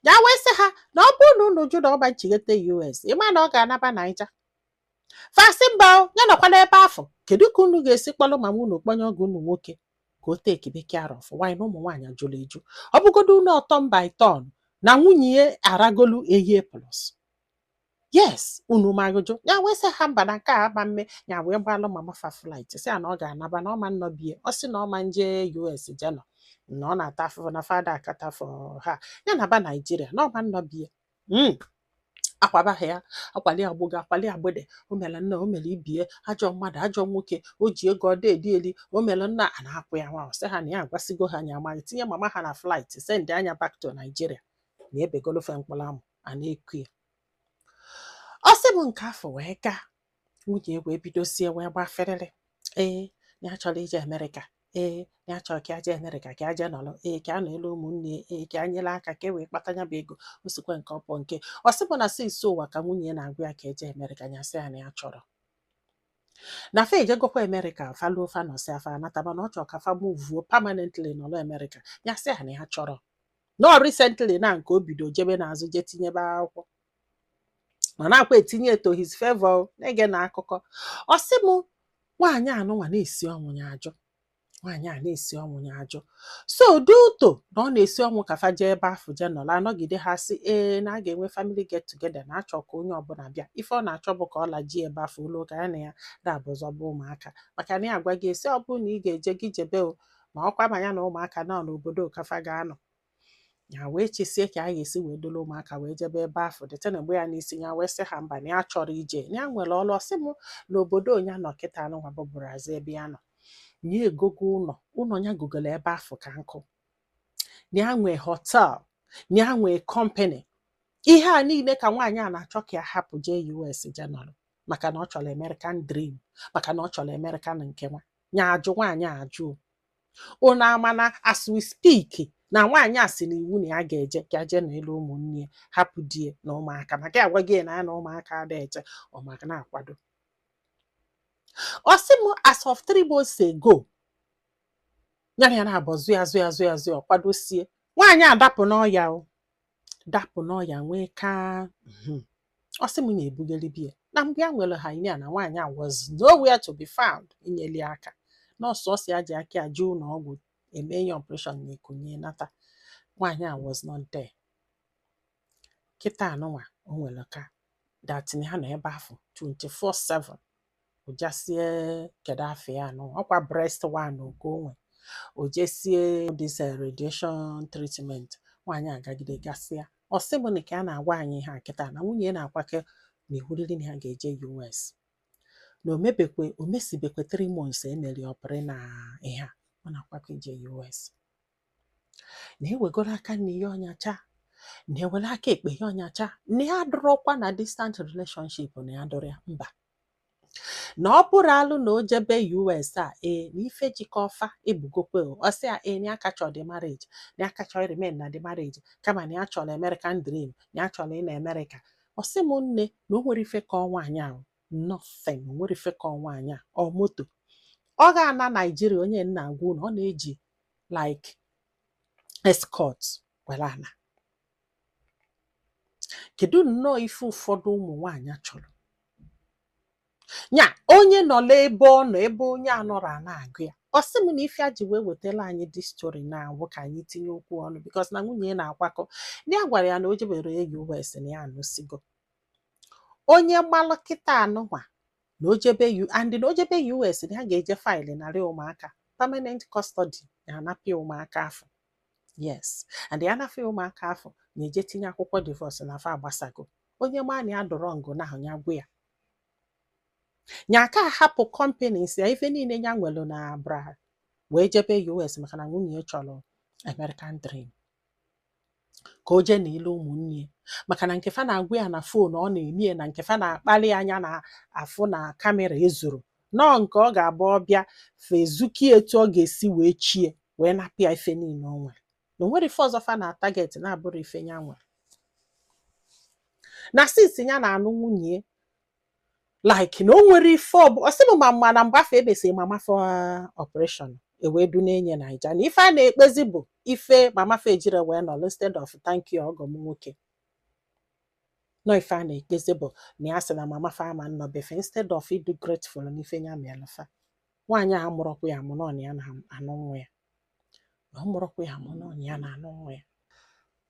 ya wee sị ha na ọ bụrụ na unu jụ na ọba nchigete US ịma na ọ ga-anaba Naija fasị mba ya nọkwa n'ebe afọ kedu ka unu ga-esi kpọrọ mama unu kpọnye ọgụ unu nwoke ka o teki bekee arọ fụ nwaanyị na ụmụ nwaanyị ajụrụ eju ọ bụgodo unu ọtọ mba iton na nwunye ya aragolu eye plus yes unu magụjụ ya wee sị ha mba na nke a ama mme ya wee gbalụ mama fa flight sị ya na ọ ga-anaba na ọma nnọbie ọ sị na ọma nje US jenọ na ọ na-ata afụfụ na fada akata fọ ha ya na ba Naijiria na ọma nnọbie akwabaghị ya akwali agbụga akwali agbede o mere nna o mere ibie ajọ mmadụ ajọ nwoke o ji ego ọda edi eli o mere nna a na-akwụ ya nwa sị ha na ya agwasigo ha nya amaghị tinye mama ha na flight send anya back to Nigeria na ebegolofe mkpụrụ amụ a na-eku ya ọ sị m nke afọ wee gaa nwunye wee bidozie wee gbaferịrị ya chọrọ ije Amerịka ya chọrọ ka aje Amerịka ka aje nọrọ ka a nọ elu ụmụnne ka a nyere aka ka e wee kpata ya bụ ego o sikwa nke ọpọ nke ọ sị bụ na sinsi ụwa ka nwunye na-agwa ya ka eje Amerịka ya sị ya na ya chọrọ na fa ejegokwa Amerịka faluo fa nọsị afa anata mana ọ chọrọ ka fa muvuo permanently nọrọ Amerịka ya sị ya na ya chọrọ nọ recently na nke o bido jebe n'azụ je tinyebe akwụkwọ ọ na-akwa etinye eto his favor na-ege na akụkọ ọ sị m nwaanyị anụnwa na-esi ọnwụ ya ajụ nwaanyị a na-esi ọnwụ ya ajụ so duto na ọ na-esi ọnwụ ka fa jee ebe afọ je nọla anọgide ha sị na a ga-enwe family get together na achọ ka onye ọbụla bịa ife ọ na-achọ bụ ka ọ laji ebe afọ ụlọ ka ya na ya dabụzọba ụmụaka maka na ya agwa gị esi ọ bụrụ na ị ga-eje gị jebe ma ọkwa ma ya na ụmụaka nọ n'obodo kafa ga-anọ ya wee chesie ka a ga-esi wee dolo ụmụaka wee jebe ebe afọ dete na mgbe ya n'isi ya wee sị ha mba na ya chọrọ ije na ya nwere ọlụ ọsị m n'obodo onye nọ kịta anụnwa bụ Brazil ebe ya nọ nye egogo ụlọ ya gogolo ebe afọ ka nkụ na ya nwee hotel na ya nwee company ihe a niile ka nwaanyị a na-achọ ka ya hapụ jee US jenọrọ maka na ọ chọrọ American dream maka na ọ chọrọ American nke nwa ya ajụ nwaanyị ajụ unu ama na as we speak na nwaanyị a si n'iwu na ya ga-eje ka jee n'elu ụmụnne hapụ die na ụmụaka maka ya agwa gị na ya na ụmụaka ada eje ọmaka na-akwado ọ sị m as of 3 months ago ya na ya na-abọ zụ ya kwadosie nwaanyị adapụ n'ọya dapụ n'ọya nwee ka ọ sị m na-ebugeli bie na mgbe ya nwere ha inia na nwaanyị a was nowhere to be found inyeli aka nọọsụ ọsị ya ji aka ajụ ụlọ ọgwụ eme ya operation na ekunye nata nwaanyị a was not there kịta anụnwa o nwere ka datin ha nọ ebe afọ 24/7 ojasie kedu afọ ya anụ ọkwa breast one oke onwe o jesie this radiation treatment nwaanyị agagide gasịa ọ sị bụ na ka a na-agwa anyị ha kịta na nwunye na-akwake na ehuriri na ha ga-eje US na o mesibekwe 3 months emeri ọpere na ihe ọ na-akwake ije US na ewegoro aka na ihe ọnyacha na ewere aka ekpe ihe ọnyacha na ya dụrọkwa na distant relationship na ya dụrụ ya mba na ọ bụrụ alụ na o jebe US a na ife jikọfa ebugokwe ọsị a na ya kachọ dị marriage na ya kachọ remain na dị marriage kama na ya chọrọ American dream na ya chọrọ ị na America ọsị m nne na o nwere ife ka ọnwa anya nothing o nwere ife ka ọnwa anya ọ moto ọ ga-ana Nigeria onye nna agwụ na ọ na-eji like escort were ana kedu nnọọ ife ụfọdụ ụmụ nwaanyị chọrọ nya onye nọ n'ebe ọ nọ ebe onye anọrọ a na-agụ ya ọ sị m na ife a ji wee wetara anyị dị story na-awụ ka anyị tinye okwu ọnụ because na nwunye na-akwakọ ndị a gwara ya na o jebere US na ya anụsigo onye gbalụ kịta anụnwa na ojebe US na ha ga-eje faịlị narị ụmụaka permanent custody na anapị ụmụaka afọ yes and ya anapị ụmụaka afọ na-eje tinye akwụkwọ divorce na afọ agbasago onye ma na ya dọrọ ngụ na ahụ ya gwu ya nyaka hapụ companies ya ife niile ya nwere na bra wee jebe US maka na nwunye chọrọ American dream ka o jee n'ilu ụmụnne maka na nkefa na-agwa ya na fon ọ na-emie na nkefa na-akpali anya na afụ na kamera ezuru nọọ nke ọ ga-abụ ọbịa fezuki etu ọ ga-esi wee chie wee napịa ife niile o nwere na onwere ife ọzọ fa na target na-abụrụ ife ya nwere na since ya na-anụ nwunye like na o nwere ife ọsị m ma na mgbafe ebesịrị mama for operation ewee du na-enye Naija na ife a na-ekpezi bụ ife mama fe ejire wee nọ instead of thank you ọgọ m nwoke. No ife a na-ekpezi bụ na ya sị na mama fa ama nnọbefe instead of ịdị grateful n'ife nya meelụfa. Nwaanyị a amụrọkwa ya amụ nọ na ya na-anụ nwa ya. Na ọ mụrọkwa ya amụ nọ na ya na-anụ nwa ya.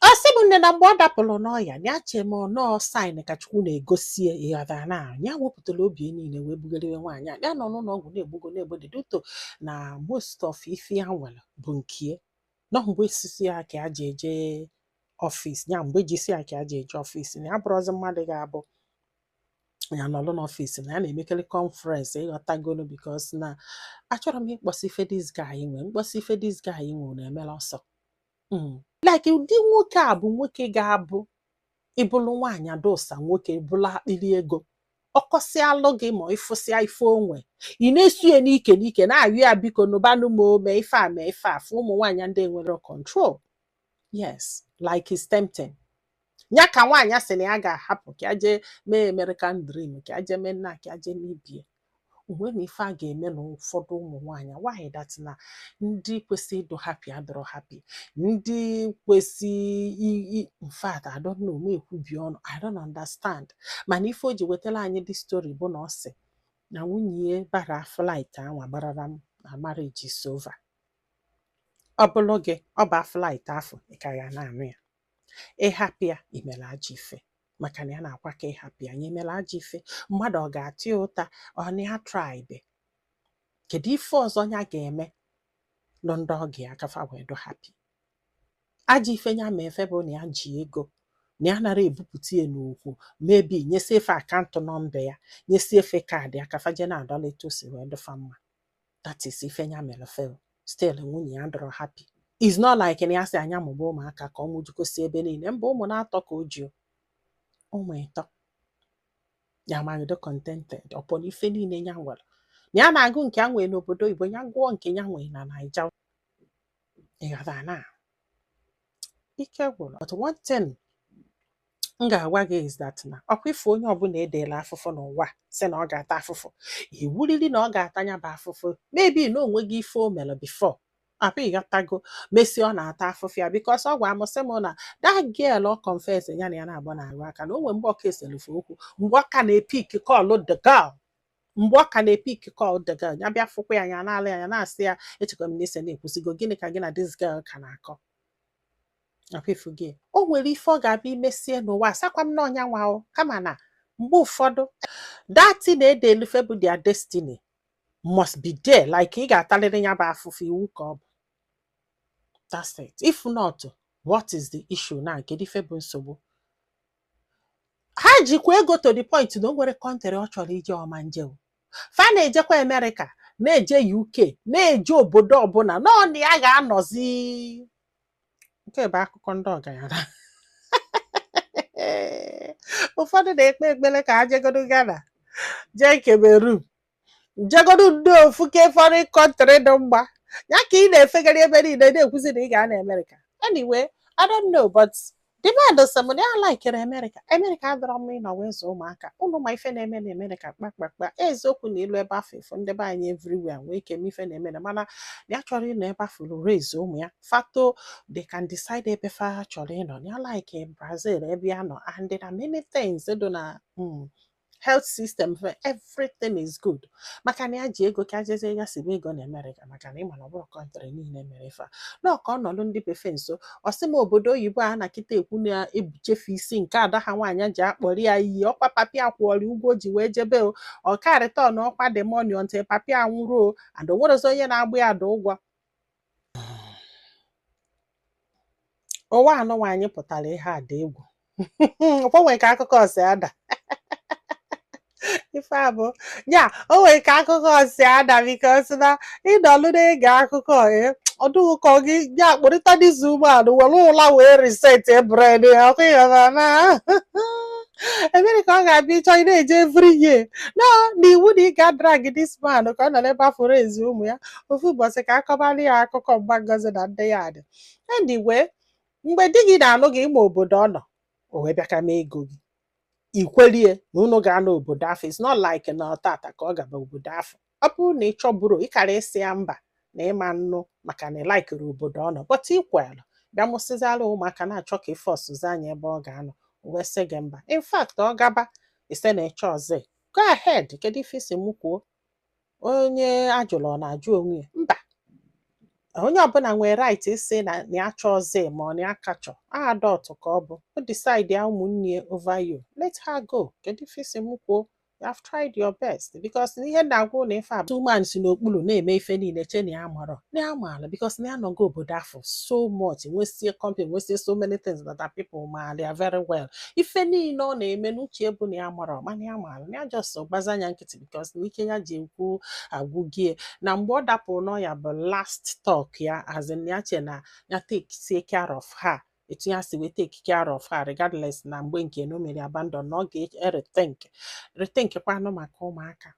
Ọ sị m nne na mgbe ọ dapụrụ n'ọya na ya chee m nọọ saịn ka Chukwu na-egosie ịghọtara na ya wepụtara obi niile wee bugariwe nwaanyị a. Ya nọ n'ụlọ ọgwụ na-egbo deduto na most of ife ya nwere bụ nke nọ mgbe esisi ya ka ya ji eje ọfịs, ya mgbe ji isi ya ka ya ji eje ọfịs na ya bụrụzi mmadụ ga-abụ ya nọlụ n'ọfịs na ya na-emekere kọnferensị ịghọtagolo bikos na achọrọ m ịkpọsi ife dis guy nwe mkpọsi ife dis guy nwe na-emela ọsọ. Like ụdị nwoke a bụ nwoke ga-abụ ịbụlụ nwaanyị adụsa nwoke bụrụ akpịrị ego ọkọsịalụ gị ma ịfụsịa ife onwe ị na-esu ya n'ike n'ike na-ayụ ya biko n'ụbanụ ma o mee ife a mee ife a fụ ụmụ nwaanyị ndị enwere control. Yes, like it's tempting. Ya ka nwaanyị a sị na ya ga-ahapụ ka ya jee mee American dream ka ya jee mee nna ka ya jee n'ibie. Onwe na ife a ga-eme na ụfọdụ ụmụ nwaanyị why that na ndị kwesị ịdụ happy adọrọ happy, ndị kwesị in fact I don't know, me ekwubi ọnụ, I don't understand. Mana ife o ji wetara anyị dị story bụ na ọ sị na nwunye bara flight anwa gbarara m na marriage is over. Ọ bụrụ gị ọ ba flight afọ ị ka ya na-anụ ya ịhapụ ya imela ajọ ife maka na ya na-akwa ka ịhapụ ya nye emela ajọ ife. Mmadụ ọ ga-atụ ya ụta ọ na ya tribe. Kedu ife ọzọ ya ga-eme nọ ndị ọ ga akafa wee do happy? Ajọ ife ya ma efe bụ na ya ji ego na ya nara ebupụta ya n'okwu maybe nyesi efe akaụntụ nọmba ya nyesi efe kaadị akafa je na adọla etu o si wee dụfa mma. That is ife ya mere fe still nwunye ya dọrọ happy. It's not like na ya sị anya mụba ụmụaka ka ọ mụjukosi ebe niile. Mba, ụmụ na-atọ ka o ji ụmụ ịtọ ya magide contented ọpọ na ife niile ya nwere na ya na-agụ nke ya nwee n'obodo Igbo ya gụọ nke ya nwee na Naija. Ịghọtara na ike gwụrụ. But one thing m ga-agwa gị is that na ọkwa ife onye ọbụla edeela afụfụ n'ụwa sị na ọ ga-ata afụfụ iwuriri na ọ ga-ata ya bụ afụfụ maybe na onwe gị ife o mere before apụ ịghọtago mesi ọ na-ata afụfụ ya because ọ gwa m sị m na that girl ọ confess ya na ya na-agba na-arụ aka na o nwere mgbe ọka eselufe okwu mgbe ọ ka na-epik call the girl mgbe ọ ka na-epik call the girl ya bịa fụkwa ya na-ala ya na-asị ya echekwa m n'ise na-ekwusigo gịnị ka gị na this girl ka na-akọ. Gị o nwere ife ọ ga-abịa imesie n'ụwa sakwa m n'ọnya nwa kama na mgbe ụfọdụ dati na-ede elufe bụ their destiny must be there like ị ga-atalịrị ya bụ afụfụ iwu ka ọ bụ. That's it. If not, what is the issue na kedu ife bụ nsogbu? Ha jikwa ego to the point na o nwere kọntrị ọ chọrọ ije ọma nje fa na-ejekwa America na-eje UK na-eje obodo ọbụla naọnụ ya ga-anọzi. Nke bụ akụkọ ndị ọgaranya. Ụfọdụ na-ekpe ekpere ka ha jegodu Ghana jee Cameroon jegodu ndị ofu ke foreign country dị mgba ya ka ị na-efegharị ebe niile na-ekwuzi na ị ga na America. Anyway, I don't know, but the man does some I like America. America adọrọ m ịnọ wee zụọ ụmụaka ụnụ ma ife na-eme na America kpakpakpa eziokwu na ilu ebe afọ ifo ndị be anyị everywhere nwee ike m ife na-eme na mana ya chọrọ ịnọ ebe afọ raise ụmụ ya fato they can decide ebe fa chọrọ ịnọ ya like Brazil ebe ya nọ and there are many things do na health system everything is good maka na ya ji ego ka jezie ya sibe ego na America maka na ịma na ọ bụrụ kọntrị niile mere ife na ọka ọnọdụ ndị befe nso ọsị m obodo oyibo a na kịta ekwu na-ebuchefe isi nke ada ha nwaanyị ji akpọrọ ya iyi ọkwa papi akwụọrị ụgwọ ji wee jebe ọkarịta ọna ọkwa demoni nte papi anwụrụ and onwerozi onye na-agba ya ada ụgwọ. Ụwa anọ nwaanyị pụtara ihe ada egwu ọkwa ka akụkọ ọsị ada ife abụ ya o nwere ka akụkọ ọsị ada bikos na ịnọlụ na-ege akụkọ ọdụghị ka gị ya kpụrịta n'izu ụgbọala were ụla wee reset bred ọkụ ịghọta na ebere ka ọ ga-abịa ịchọ ị na-eje every year na iwu na ị ga-drag this man ka ọ nọ n'ebe afọ ezi ụmụ ya ofu ụbọchị ka akọbali ya akụkọ mgba ngozi na ndị ya adị. Anyway, mgbe di gị na-alụ gị ịma obodo ọ nọ o wee bịa ka mee ego gị ikwelie na unu ga-anọ obodo afọ. It's not like na ọtata ka ọ gaba obodo afọ. Ọ bụrụ na ị chọburu ịkara ịsị ya mba na ịma nnụ maka na ịlaikiri obodo ọ nọ bọta ikwelu bịa mụsịziala ụmụaka na-achọ ka ife ọsụzụ anya ebe ọ ga-anọ wee sị gị mba. In fact ọ gaba ise na-eche ọzọ go ahead, kedu ife isi m kwuo? Onye ajụrụ ọ na-ajụ onwe ya? Mba, onye ọbụla nwere right isi na ya chọọzi ma ọ na ya kachọ adọtụ ka ọ bụ o decide ya ụmụnne ya over you, let her go. Kedu ife isi m kwuo? You have tried your best because ihe na-agwụ na ife a two man si n'okpuru na-eme ife niile che na ya marọ na ya maala because na ya nọgo obodo afọ so much, nwesie company, nwesie so many things that are people maala ya very well. Ife niile ọ na-eme n'uche bụ na ya marọ mana ya maala na ya just gbaza anya nkịtị because na ike ya ji ekwu agwụgie na mgbe ọ dapụrụ n'ọya bụ last talk ya as in ya che na ya take care of her etu ya si wee take care of her regardless na mgbe nke na o mere abandon na ọ ga-rethink kwanụ maka ụmụaka.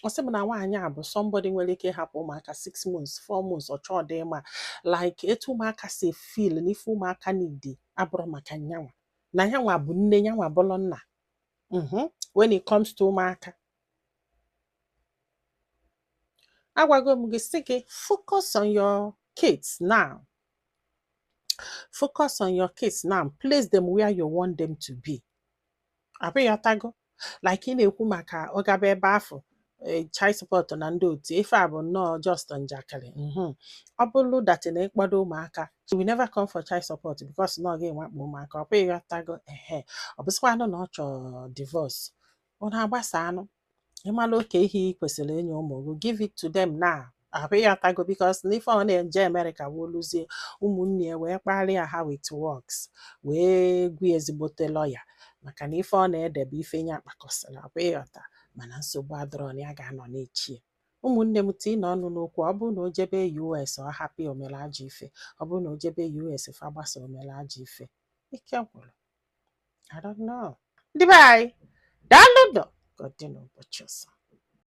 Ọ sị m na nwaanyị a bụ somebody nwere ike ịhapụ ụmụaka 6 months 4 months ọ chọọ dị mma like etu ụmụaka si feel n'ife ụmụaka n'idi abụrụ maka nyanwa na nyanwa bụ nne nyanwa bụrụ nna. When it comes to ụmụaka agwago m gị sị gị focus on your kids now. Focus on your kids now. Place them where you want them to be. Abịghọtago like ị na-ekwu maka ọ gaba ebe afọ child support na ndị otu ife a bụ nnọọ just njakịrị. Ọ bụrụ that na ịkpado ụmụaka she will never come for child support because na ọ ga-enwakpo ụmụaka. Ọ bụghịghọtago ọ bụsịkwanụ na ọ chọọ divorce ọ na-agbasa anụ ịmala oke ihe ị kwesịrị inye ụmụ gị give it to them now. Abịghọtago because na ife ọ na-eje America wee lụzie ụmụnne ya wee kparịa ha with works wee gwa ezigbote lọya maka na ife ọ na-edebe ife nye akpakọsịrị. Abịghọta mana nsogbu adọrọ na ya ga-anọ n'echi ya. Ụmụnne m tii na ọnụ n'okwu ọ bụrụ na o jebe US ọ hapụ omere ajọ ife, ọ bụrụ na o jebe US fa gbasa omere ajọ ife ike gwụrụ. I don't know. Ndị be anyị daalụ nọ ka ọ dị n'ụbọchị ọzọ.